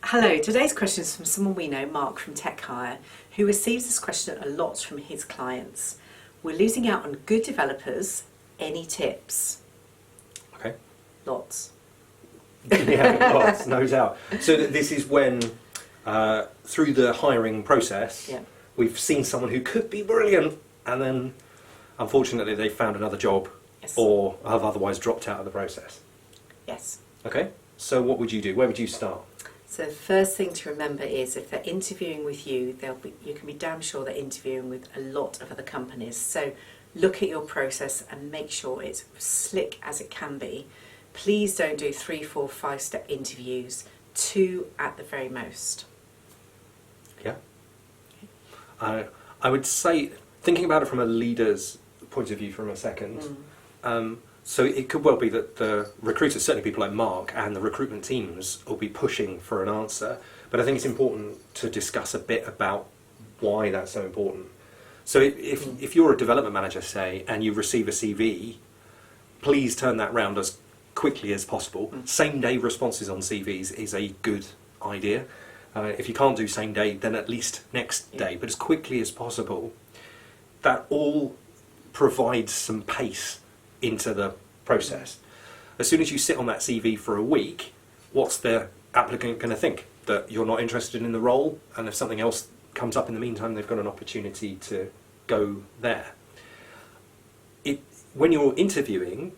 Hello, today's question is from someone we know, Marc from TECHIRE, who receives this question a lot from his clients. We're losing out on good developers. Any tips? Okay. Lots. Yeah, lots, no doubt. So this is when, through the hiring process, we've seen someone who could be brilliant, and then, unfortunately, they've found another job, or have otherwise dropped out of the process. Yes. Okay. So what would you do? Where would you start? So the first thing to remember is if they're interviewing with you, you can be damn sure they're interviewing with a lot of other companies. So look at your process and make sure it's slick as it can be. Please don't do 3, 4, 5-step interviews, 2 at the very most. Yeah. Okay. I would say, thinking about it from a leader's point of view for a second, so it could well be that the recruiters, certainly people like Marc, and the recruitment teams will be pushing for an answer, but I think it's important to discuss a bit about why that's so important. So if you're a development manager, say, and you receive a CV, please turn that round as quickly as possible. Same day responses on CVs is a good idea. If you can't do same day, then at least next day, but as quickly as possible. That all provides some pace into the process. As soon as you sit on that CV for a week, what's the applicant going to think? That you're not interested in the role, and if something else comes up in the meantime, they've got an opportunity to go there. When you're interviewing,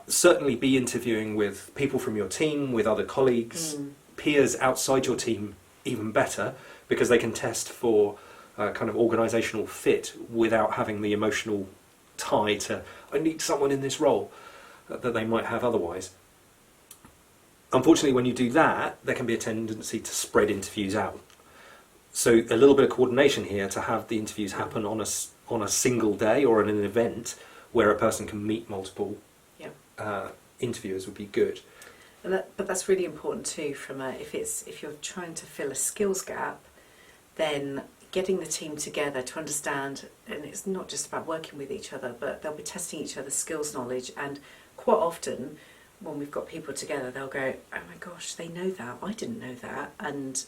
certainly be interviewing with people from your team, with other colleagues, peers outside your team, even better, because they can test for kind of organisational fit without having the emotional tie to, I need someone in this role, that they might have otherwise. Unfortunately, when you do that, there can be a tendency to spread interviews out. So a little bit of coordination here to have the interviews happen on a single day or in an event where a person can meet multiple interviewers would be good. But that's really important too. If you're trying to fill a skills gap, then getting the team together to understand, and it's not just about working with each other, but they'll be testing each other's skills knowledge, and quite often when we've got people together, they'll go, oh my gosh, they know that, I didn't know that, and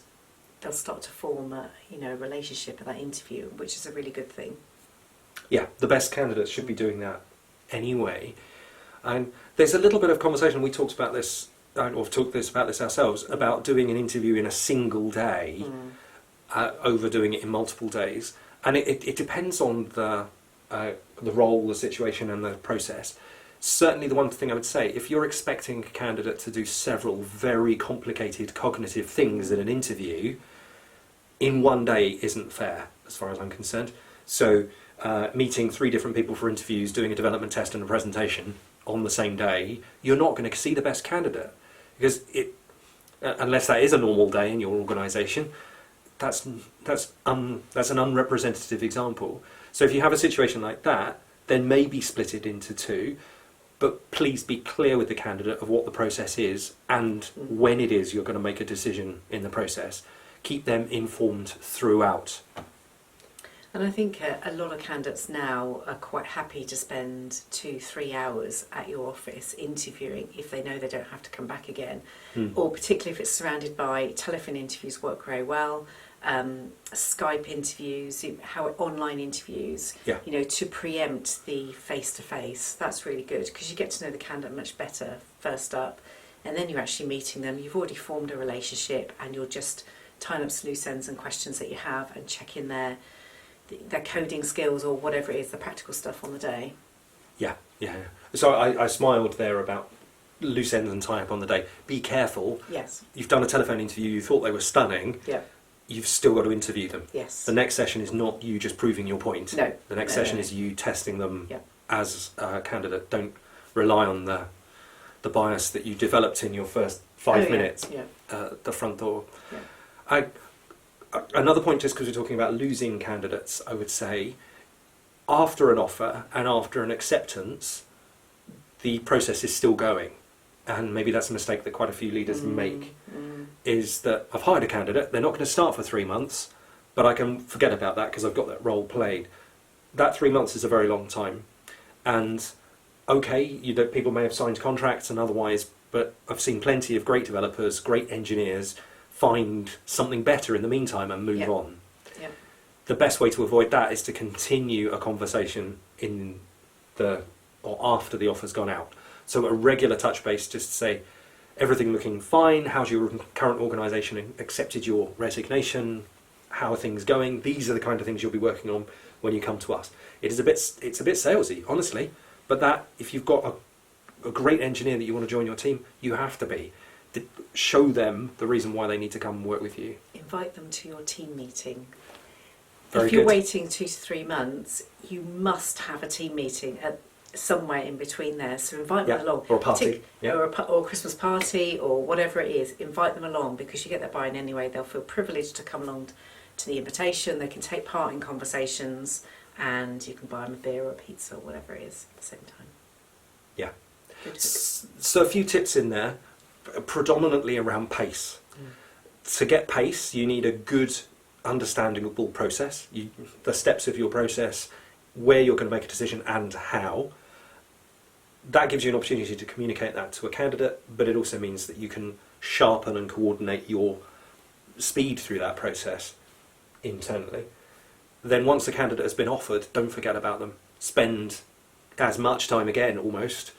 they'll start to form a relationship at that interview, which is a really good thing. Yeah, the best candidates should be doing that anyway. And there's a little bit of conversation, we talked about this, or talked about this ourselves, about doing an interview in a single day, overdoing it in multiple days. And it depends on the role, the situation and the process. Certainly the one thing I would say, if you're expecting a candidate to do several very complicated cognitive things in an interview, in one day isn't fair, as far as I'm concerned. So meeting 3 different people for interviews, doing a development test and a presentation on the same day, you're not going to see the best candidate. Because unless that is a normal day in your organisation, that's an unrepresentative example. So if you have a situation like that, then maybe split it into 2, but please be clear with the candidate of what the process is and when it is you're going to make a decision in the process. Keep them informed throughout. And I think a lot of candidates now are quite happy to spend 2-3 hours at your office interviewing if they know they don't have to come back again. Or particularly if it's surrounded by telephone interviews work very well, Skype interviews, online interviews, to preempt the face-to-face. That's really good because you get to know the candidate much better first up, and then you're actually meeting them. You've already formed a relationship and you're just tying up some loose ends and questions that you have and checking their coding skills or whatever it is, the practical stuff on the day. Yeah. So I smiled there about loose ends and tie up on the day. Be careful. Yes. You've done a telephone interview, you thought they were stunning. Yeah. You've still got to interview them. Yes. The next session is not you just proving your point. No. The next session is you testing them as a candidate. Don't rely on the bias that you developed in your first 5 minutes at the front door. Yeah. Another point, just because we're talking about losing candidates, I would say, after an offer and after an acceptance, the process is still going. And maybe that's a mistake that quite a few leaders make, is that I've hired a candidate, they're not going to start for 3 months, but I can forget about that because I've got that role played. That 3 months is a very long time. And okay, people may have signed contracts and otherwise, but I've seen plenty of great developers, great engineers, find something better in the meantime and move on. Yeah. The best way to avoid that is to continue a conversation in the or after the offer's gone out. So a regular touch base, just to say, everything looking fine, how's your current organisation accepted your resignation, how are things going? These are the kind of things you'll be working on when you come to us. It's a bit salesy, honestly, but that if you've got a great engineer that you want to join your team, you have to show them the reason why they need to come and work with you. Invite them to your team meeting. Very if you're good. waiting 2 to 3 months, you must have a team meeting at somewhere in between there. So invite them along. Or a party. Or a Christmas party or whatever it is. Invite them along because you get their buy-in anyway. They'll feel privileged to come along to the invitation. They can take part in conversations and you can buy them a beer or a pizza or whatever it is at the same time. Yeah. Good. So a few tips in there, predominantly around pace. To get pace, you need a good, understandable process. The steps of your process, where you're going to make a decision and how. That gives you an opportunity to communicate that to a candidate, but it also means that you can sharpen and coordinate your speed through that process internally. Then once the candidate has been offered, don't forget about them. Spend as much time again, almost,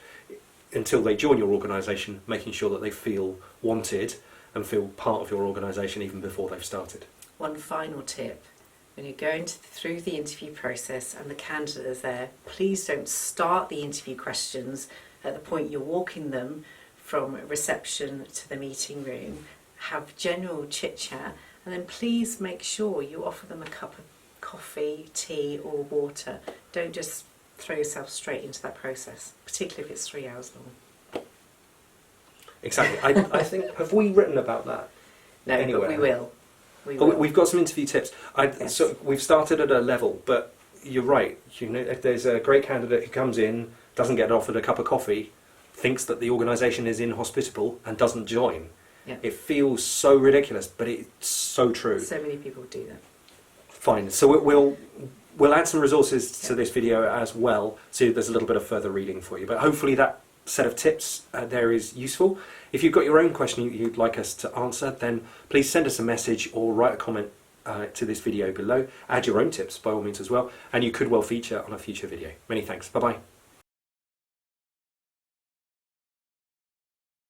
until they join your organisation, making sure that they feel wanted and feel part of your organisation even before they've started. One final tip. When you're going through the interview process and the candidate is there, please don't start the interview questions at the point you're walking them from reception to the meeting room. Have general chit-chat and then please make sure you offer them a cup of coffee, tea or water. Don't just throw yourself straight into that process, particularly if it's 3 hours long. Exactly. I think, have we written about that? No, anywhere? but we will. We've got some interview tips. Yes. So we've started at a level, but you're right. You know, if there's a great candidate who comes in, doesn't get offered a cup of coffee, thinks that the organisation is inhospitable and doesn't join, it feels so ridiculous, but it's so true. So many people do that. Fine. So we'll add some resources to this video as well, so there's a little bit of further reading for you. But hopefully that set of tips there is useful. If you've got your own question you'd like us to answer, then please send us a message or write a comment to this video below. Add your own tips by all means as well, and you could well feature on a future video. Many thanks. Bye-bye.